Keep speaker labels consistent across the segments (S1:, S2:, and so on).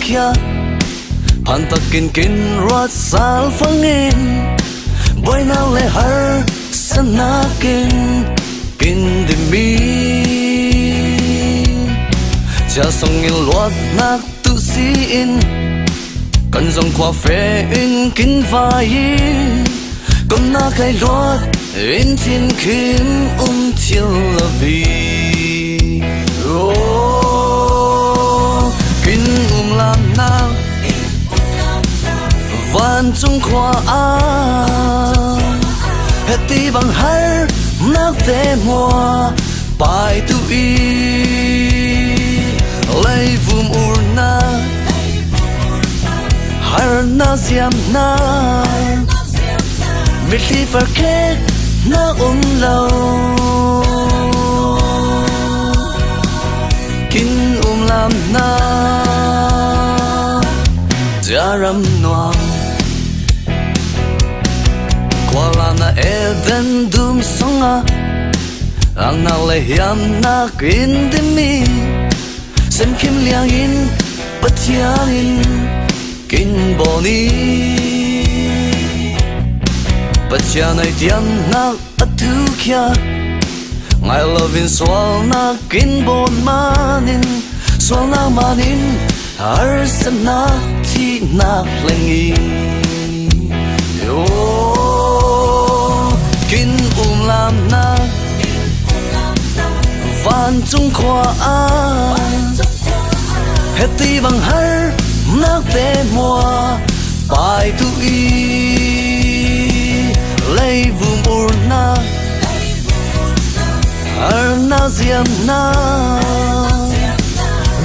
S1: kia pan ta kin ruat sal fangin boy nào lệ har sana kin de mi cha song in luat nak tu si in kan zong khoa fe in kin vai con na kai luat in thiên kim thiêu la vi kin làm na van chung khoa hết ti bằng har nak te mua bài tu y lấy vum urna har na ziam na mi li far ke na lâu kin làm na gia ram noam qua la na eden dum songa ang na le hiam na kin de mi sem kim liang in patian in kin boni patian ai tiam na atu kya ngai lovin swal na kin bon manin swal na manin arsana ti na lengi yo kin làm na van chung khoa hết ti bằng har nak te mua bài tu y lấy vum urna har na ziam na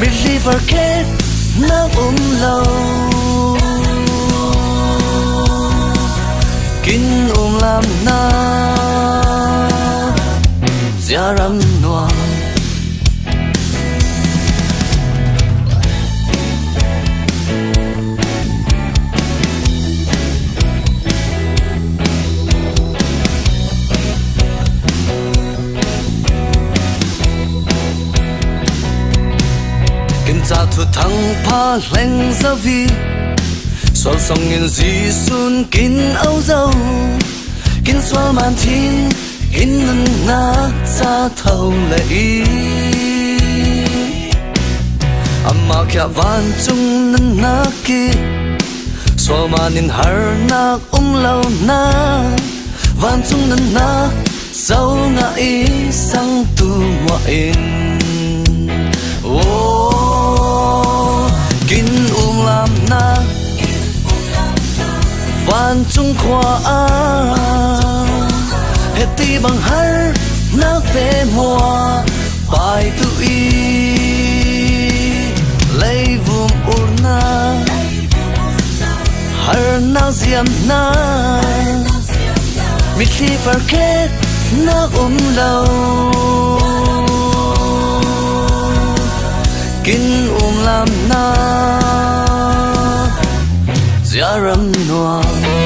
S1: mi li far ke na lâu kin làm na gia ram noam kin cha thu thang pha leng za vi sol song in zi sun kin au dâu kin swal man thin kin nan nak cha thâu lệ amma kya van chung nan nak ki swal man in har nak lâu na van chung nan nak sau nga i sang tu mo in kin làm na van chung khoa hết ti bằng har nak te mua bài tu y lấy vum urna har na ziam na mi li far ke na lâu kin làm na gia ram noam